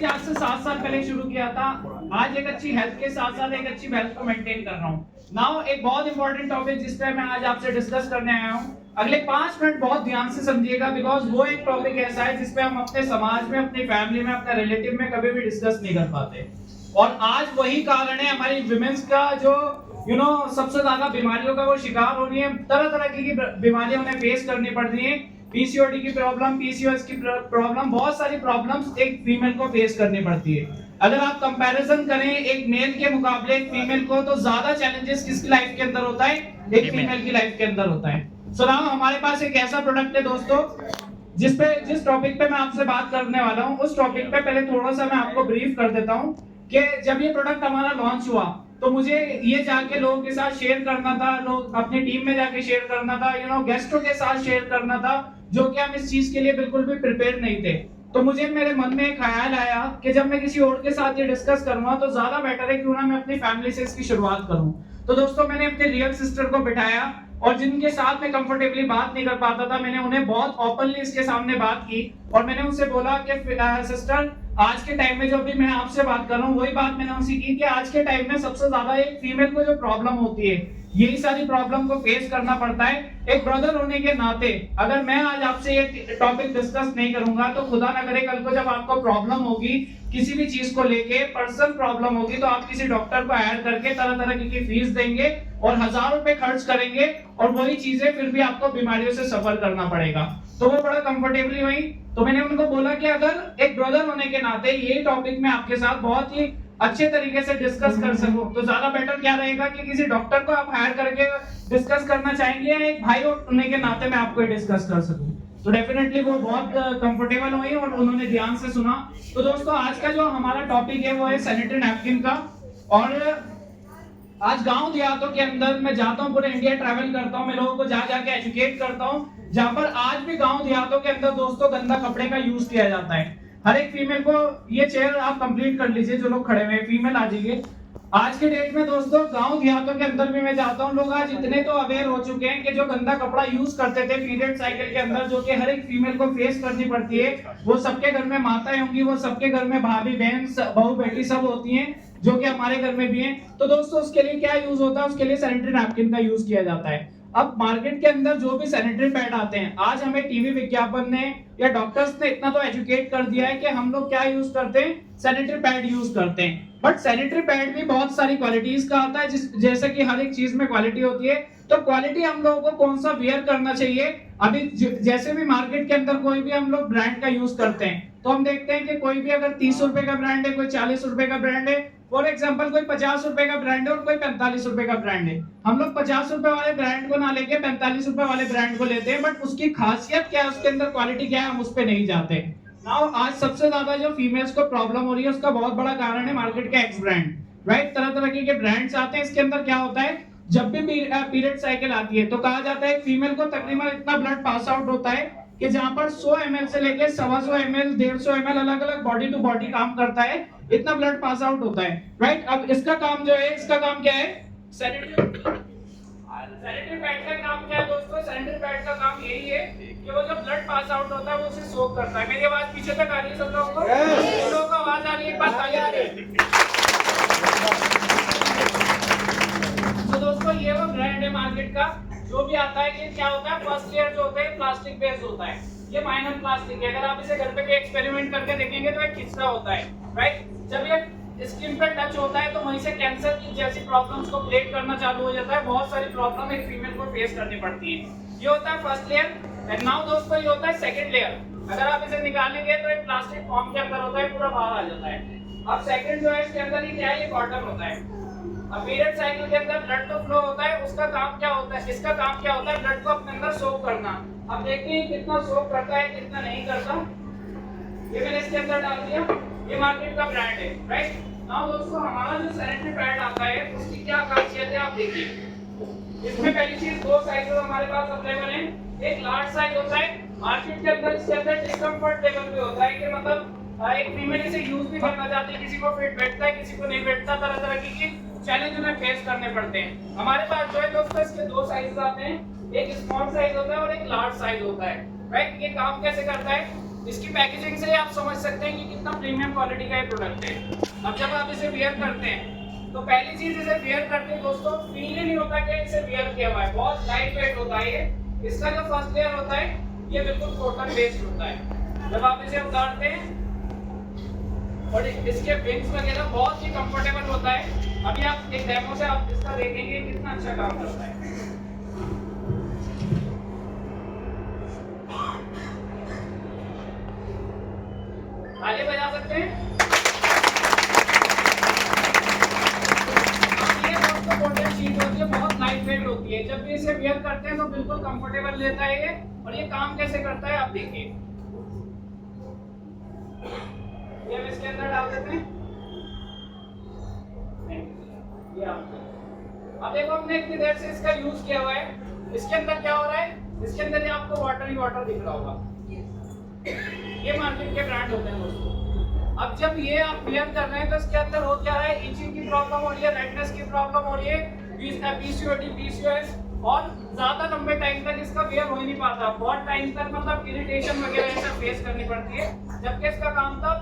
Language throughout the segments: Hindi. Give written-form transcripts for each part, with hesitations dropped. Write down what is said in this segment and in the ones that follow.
भी आज से 7 साल पहले शुरू किया था। आज एक अच्छी हेल्थ के साथ साथ एक अच्छी वेल्थ को मेंटेन कर रहा हूँ। नाउ एक बहुत इंपॉर्टेंट टॉपिक जिस पे मैं आज आपसे डिस्कस करने आया हूँ। अगले 5 मिनट बहुत ध्यान से समझिएगा, बिकॉज वो एक टॉपिक ऐसा है जिसपे हम अपने समाज में, अपनी फैमिली में, अपने रिलेटिव में कभी भी डिस्कस नहीं कर पाते। और आज वही कारण है हमारी विमेंस का जो सबसे ज्यादा बीमारियों का वो शिकार हो रही है। तरह तरह की बीमारियां उन्हें फेस करनी पड़ रही है। पीसीओडी की प्रॉब्लम, पीसीओएस की प्रॉब्लम, बहुत सारी प्रॉब्लम्स एक फीमेल को फेस करनी पड़ती है। अगर आप कंपैरिजन करें एक मेल के मुकाबले एक फीमेल को, तो ज्यादा चैलेंजेस किसकी लाइफ के अंदर होता है? एक फीमेल की लाइफ के अंदर होता है। सो नाउ हमारे पास एक ऐसा प्रोडक्ट है दोस्तों, जिस टॉपिक पे मैं आपसे बात करने वाला हूँ, उस टॉपिक पे पहले थोड़ा सा मैं आपको ब्रीफ कर देता हूँ कि जब ये प्रोडक्ट हमारा लॉन्च हुआ तो मुझे ये जाके लोगों के साथ शेयर करना था, लोग अपनी टीम में जाके शेयर करना था, गेस्टों के साथ शेयर करना था, जो कि हम इस चीज के लिए बिल्कुल भी प्रिपेयर नहीं थे। तो मुझे मेरे मन में एक ख्याल आया कि जब मैं किसी और के साथ ये डिस्कस करूंगा तो ज्यादा बेटर है क्यों ना मैं अपनी फैमिली से इसकी शुरुआत करूं। तो दोस्तों मैंने अपने रियल सिस्टर को बिठाया और जिनके साथ मैं कंफर्टेबली बात नहीं कर पाता था, मैंने उन्हें बहुत ओपनली इसके सामने बात की और मैंने उनसे बोला कि सिस्टर, आज के टाइम में जो भी मैं आपसे बात कर रहा हूँ वही बात मैंने उनसे की कि आज के टाइम में सबसे ज्यादा एक फीमेल को जो प्रॉब्लम होती है, यही सारी प्रॉब्लम को फेस करना पड़ता है। एक ब्रदर होने के नाते अगर मैं आज आपसे ये टॉपिक डिस्कस नहीं करूंगा तो खुदा ना करे कल को जब आपको प्रॉब्लम होगी किसी भी चीज को लेके, पर्सनल प्रॉब्लम होगी, तो आप किसी डॉक्टर को हायर करके तरह तरह की फीस देंगे और हजारों रुपए खर्च करेंगे और वही चीजें फिर भी आपको बीमारियों से सफर करना पड़ेगा। तो वो बड़ा कंफर्टेबली हुई। तो मैंने उनको बोला कि अगर एक ब्रदर होने के नाते ये टॉपिक मैं आपके साथ बहुत ही अच्छे तरीके से डिस्कस कर सकूं तो ज्यादा बेटर क्या रहेगा कि किसी डॉक्टर को आप हायर करके डिस्कस करना चाहेंगे या एक भाई होने के नाते मैं आपको डिस्कस कर सकूं। तो डेफिनेटली वो बहुत कंफर्टेबल हुई और उन्होंने ध्यान से सुना। तो दोस्तों आज का जो हमारा टॉपिक है वो है सैनिटरी नैपकिन का। और आज गांव देहातों के अंदर मैं जाता हूँ, पूरे इंडिया ट्रैवल करता हूँ, मैं लोगों को जा जाके एजुकेट करता हूँ, जहाँ पर आज भी गांव देहातों के अंदर दोस्तों गंदा कपड़े का यूज किया जाता है। हर एक फीमेल को, ये चेयर आप कंप्लीट कर लीजिए, जो लोग खड़े हुए हैं फीमेल आ जाइए। आज के डेट में दोस्तों गांव देहातों के अंदर भी मैं जाता हूँ, लोग आज इतने तो अवेयर हो चुके हैं कि जो गंदा कपड़ा यूज करते थे पीरियड साइकिल के अंदर, जो कि हर एक फीमेल को फेस करनी पड़ती है, वो सबके घर में माताएं होंगी, वो सबके घर में भाभी बहन बहू बेटी सब होती हैं, जो कि हमारे घर में भी हैं। तो दोस्तों उसके लिए क्या यूज होता है? उसके लिए सैनिटरी नैपकिन का यूज किया जाता है। अब मार्केट के अंदर जो भी सैनिटरी पैड आते हैं, आज हमें टीवी विज्ञापन ने या डॉक्टर्स ने इतना तो एजुकेट कर दिया है कि हम लोग क्या यूज करते हैं? सैनिटरी पैड यूज करते हैं। बट सैनिटरी पैड भी बहुत सारी क्वालिटीज का आता है, जैसे कि हर एक चीज में क्वालिटी होती है। तो क्वालिटी हम लोगों को कौन सा वेयर करना चाहिए? अभी जैसे भी मार्केट के अंदर कोई भी हम लोग ब्रांड का यूज करते हैं तो हम देखते हैं कि कोई भी अगर 30 रुपए का ब्रांड है, कोई 40 रुपए का ब्रांड है, फॉर एग्जांपल कोई 50 रुपए का ब्रांड है और कोई 45 रुपए का ब्रांड है। हम लोग 50 रुपए वाले ब्रांड को ना लेके 45 रुपए वाले ब्रांड को लेते हैं, बट उसकी खासियत क्या है, उसके अंदर क्वालिटी क्या है, हम उस पे नहीं जाते। नाउ आज सबसे ज्यादा जो फीमेल्स को प्रॉब्लम हो रही है उसका बहुत बड़ा कारण है मार्केट के एक्स ब्रांड, राइट? तरह तरह के ब्रांड्स आते हैं। इसके अंदर क्या होता है, जब भी पीरियड साइकिल आती है तो कहा जाता है फीमेल को तकरीबन इतना ब्लड पास आउट होता है कि जहां पर 100 ml से लेके 125 ml 150 ml अलग अलग बॉडी टू बॉडी काम करता है, इतना ब्लड पास आउट होता है, राइट? अब इसका काम जो है, इसका काम क्या है? सैनिटरी पैड का काम क्या है दोस्तों? सैनिटरी पैड का काम यही है कि वो जो ब्लड पास आउट होता है वो उसे सोक करता है। मेरी आवाज पीछे तक आ रही है सब लोगों को? सब लोगों को आवाज आ रही है? एक बात आ रही है? तो दोस्तों ये वो ब्रांड है मार्केट का जो भी आता है। ये क्या होता है? फर्स्ट लेयर जो होता है प्लास्टिक बेस्ड होता है, ये माइनर प्लास्टिक है। अगर आप इसे घर पे भी एक्सपेरिमेंट करके देखेंगे तो एक खिस्सा होता है, राइट? जब ये स्किन पे टच होता है तो वहीं से कैंसर की जैसी प्रॉब्लम्स को प्लेग करना चालू हो जाता है। बहुत सारी प्रॉब्लम एक फीमेल को फेस करनी पड़ती है। ये होता है फर्स्ट लेयर। एंड नाउ दोस्तों ये होता है सेकंड लेयर। अगर आप इसे निकालेंगे तो एक प्लास्टिक फॉर्म के अंदर होता है, पूरा बाहर आ जाता है। अब सेकंड जो है इसके अंदर ही क्या है? ये कॉटन होता है। अब पीरियड साइकिल के अंदर ब्लड तो फ्लो होता है, उसका काम क्या होता है? इसका काम क्या होता है? ब्लड को अपने अंदर सोक करना। अब देखते हैं कितना सोक करता है, कितना नहीं करता। ये मैंने इसके अंदर डाल दिया। ये मार्केट का ब्रांड है, राइट? नाउ दोस्तों हमारा जो सैनिटरी पैड आता है उसकी क्या खासियत है आप देखिए। इसमें पहली चीज 2 साइज हमारे पास अवेलेबल है। एक लार्ज साइज होता है मार्केट के अंदर, इसके अंदर डिस्कम्फर्ट लेवल पे होता है कि मतलब एक फीमेल इसे यूज भी करना चाहती है, किसी को फिट बैठता है, किसी को नहीं बैठता, तरह तरह की चैलेंज उन्हें फेस करने पड़ते हैं। हमारे पास जो है दोस्तों इसके 2 साइज आते हैं, एक स्मॉल साइज होता है और एक लार्ज साइज होता है, राइट? ये काम कैसे करता है? इसकी पैकेजिंग से आप समझ सकते हैं कि कितना प्रीमियम क्वालिटी का ये प्रोडक्ट है। अब जब आप इसे वेयर करते हैं तो पहली चीज इसे वेयर करते हैं दोस्तों फील ही नहीं होता कि इसे वेयर किया हुआ है, बहुत लाइट वेट होता है ये। इसका जो फर्स्ट लेयर होता है ये बिल्कुल कॉटन बेस्ड होता है। जब आप इसे उतारते हैं और इसके विंग्स वगैरह बहुत ही कंफर्टेबल होता है। अभी आप एक डेमो से आप इसका देखेंगे कितना अच्छा काम करता है। ताली बजा सकते हैं। ये दोस्तों कॉटन शीट होती है, बहुत लाइट वेट होती है। जब भी इसे वेयर करते हैं तो बिल्कुल कंफर्टेबल लेता है ये। और ये काम कैसे करता है आप देखिए। ये हम इसके अंदर डाल देते हैं। ये अब देखो हमने इतनी देर से इसका यूज किया हुआ है। इसके अंदर क्या हो रहा है, इसके अंदर ये आपको वाटर ही वाटर दिख रहा होगा। ये मार्केट के ब्रांड होते हैं दोस्तों। अब जब ये आप वेयर कर रहे हैं तो इसके अंदर हो क्या है, इचिंग की प्रॉब्लम हो रही है, रेडनेस की प्रॉब्लम हो रही है, पीसीओडी, पीसीओएस, और ज्यादा लंबे टाइम तक इसका वेयर हो ही नहीं पाता। बहुत टाइम तक मतलब इरिटेशन वगैरह ये सब फेस करनी पड़ती है। जबकि इसका काम था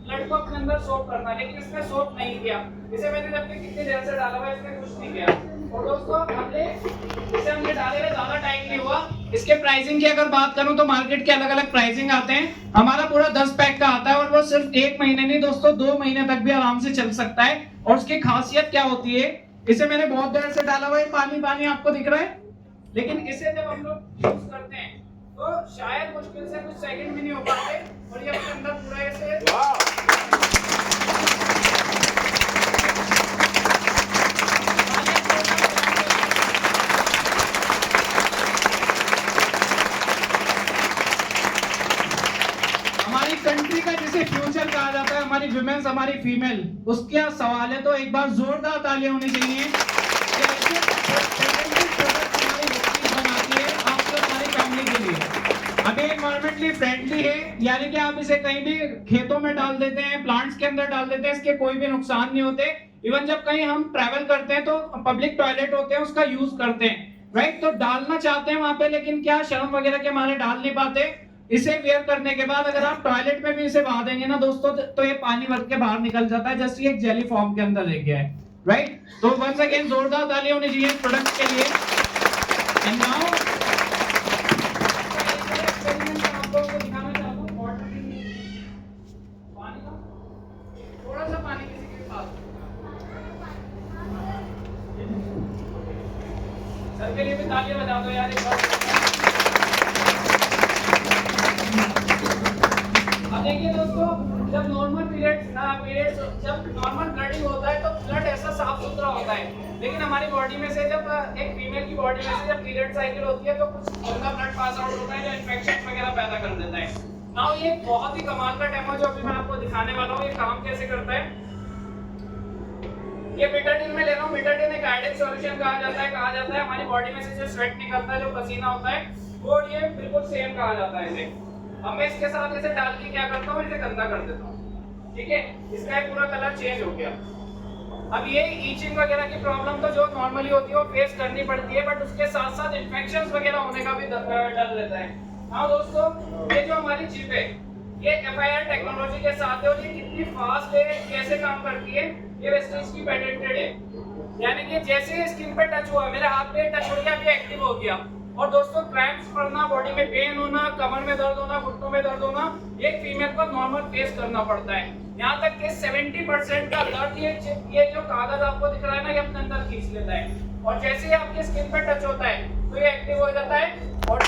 ब्लड को अपने अंदर सोक करना, लेकिन इसने सोक नहीं किया। इसे मैंने जबकि कितनी देर से डाला हुआ है, इसने कुछ नहीं किया। और दोस्तों हमने डाले हुए ज्यादा टाइम नहीं हुआ। इसके प्राइसिंग की अगर बात करूं तो मार्केट के अलग अलग प्राइसिंग आते हैं। हमारा पूरा 10 पैक का आता है और वो सिर्फ 1 महीने नहीं दोस्तों 2 महीने तक भी आराम से चल सकता है। और उसकी खासियत क्या होती है, इसे मैंने बहुत देर से डाला हुआ है, पानी पानी आपको दिख रहा है, लेकिन इसे जब हम लोग यूज करते हैं तो शायद मुश्किल से कुछ सेकंड भी नहीं हो पाते। और ये अपने अंदर पूरा ऐसे कंट्री का जिसे फ्यूचर कहा जाता है, हमारी विमेन्स, हमारी फीमेल, उसका सवाल है। तो एक बार जोरदार तालियां होनी चाहिए कि ऐसे प्रोडक्ट हमारी व्यक्ति बनाती है आपको हमारी फैमिली के लिए। अब ये एनवायरमेंटली फ्रेंडली है, यानी कि आप इसे कहीं भी खेतों में डाल देते हैं, प्लांट्स के अंदर डाल देते हैं, इसके कोई भी नुकसान नहीं होते। इवन जब कहीं हम ट्रैवल करते हैं तो पब्लिक टॉयलेट होते हैं उसका यूज करते हैं, राइट। तो डालना चाहते हैं वहां पे, लेकिन क्या शर्म वगैरह के मारे डाल नहीं पाते। इसे वेयर करने के बाद अगर आप टॉयलेट में भी इसे बहा देंगे ना दोस्तों तो ये पानी भर के बाहर निकल जाता है, जस्ट ये एक जेली फॉर्म के अंदर रह गया है, राइट। तो वंस अगेन जोरदार ताली होनी चाहिए इस प्रोडक्ट के लिए। एंड नाउ आप लोगों को दिखाना चाहता हूं वाटर पानी का थोड़ा सा पानी किसी के पास सर के लिए भी तालियां बजा दो यार एक बार। अब देखिए दोस्तों, जब नॉर्मल पीरियड्स जब नॉर्मल ब्लडिंग होता है तो ब्लड ऐसा साफ सुथरा होता है, लेकिन हमारी बॉडी में से जब एक फीमेल की बॉडी में से जब पीरियड साइकिल होती है तो कुछ गंदा ब्लड पास आउट होता है जो इन्फेक्शन वगैरह पैदा कर देता है। नाउ ये बहुत ही कमाल का डेमो जो अभी मैं आपको दिखाने वाला हूँ, ये काम कैसे करता है। ये बेटाडीन में ले रहा हूँ। बेटाडीन एक आयोडीन सॉल्यूशन कहा जाता है हमारी बॉडी में से जो स्वेट निकलता है, जो पसीना होता है, वो ये बिल्कुल सेम कहा जाता है इसे। अब मैं इसके साथ इसे डाल के क्या करता हूँ, इसे गंदा कर देता हूँ, ठीक है। इसका पूरा कलर चेंज हो गया। अब ये ईचिंग वगैरह की प्रॉब्लम तो जो नॉर्मली होती है वो फेस करनी पड़ती है, बट उसके साथ साथ इन्फेक्शंस वगैरह होने का भी डर रहता है। हाँ दोस्तों, ये जो हमारी चिप है ये FIR टेक्नोलॉजी के साथ है और ये कितनी फास्ट है, कैसे काम करती है, ये वेस्टेज की पेटेंटेड है। यानी कि जैसे ही स्किन पे टच हुआ, मेरे हाथ पे टच हो गया, अभी एक्टिव हो गया। और दोस्तों क्रैम्प्स पड़ना, बॉडी में पेन होना, कमर में दर्द होना, घुटनों में दर्द होना, एक फीमेल को नॉर्मल फेस करना पड़ता है। यहाँ तक कि 70% का दर्द ये जो कागज आपको दिख रहा है ना, ये अपने अंदर खींच लेता है। और जैसे ही आपके स्किन पे टच होता है तो ये एक्टिव हो जाता है। और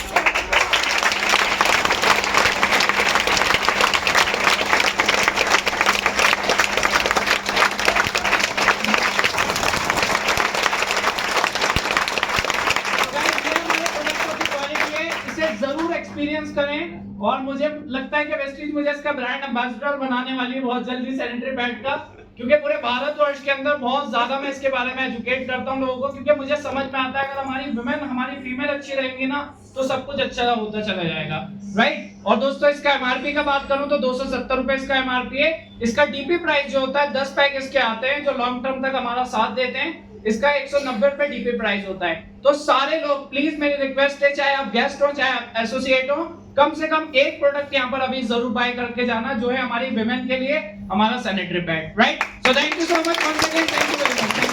जरूर एक्सपीरियंस करें। और मुझे लगता है कि वेस्टीज मुझे इसका ब्रांड एम्बेसडर बनाने वाली है बहुत जल्दी सैनिटरी पैड का, क्योंकि पूरे भारतवर्ष के अंदर बहुत ज्यादा मैं इसके बारे में एजुकेट करता हूं लोगों को, क्योंकि मुझे समझ में आता है अगर हमारी वुमेन, हमारी फीमेल अच्छी रहेंगी ना तो सब कुछ अच्छा होता चला जाएगा, राइट। और दोस्तों इसका एमआरपी का बात करूं तो 270 रुपए इसका एमआरपी है। इसका डीपी प्राइस जो होता है, 10 पैक इसके आते हैं जो लॉन्ग टर्म तक हमारा साथ देते हैं। इसका 190 रुपए डीपी प्राइस होता है। तो सारे लोग प्लीज मेरी रिक्वेस्ट है, चाहे आप गेस्ट हो चाहे आप एसोसिएट हो, कम से कम एक प्रोडक्ट यहाँ पर अभी जरूर बाय करके जाना, जो है हमारी विमेन के लिए हमारा sanitary pad, right. So thank you so much, once again thank you very much.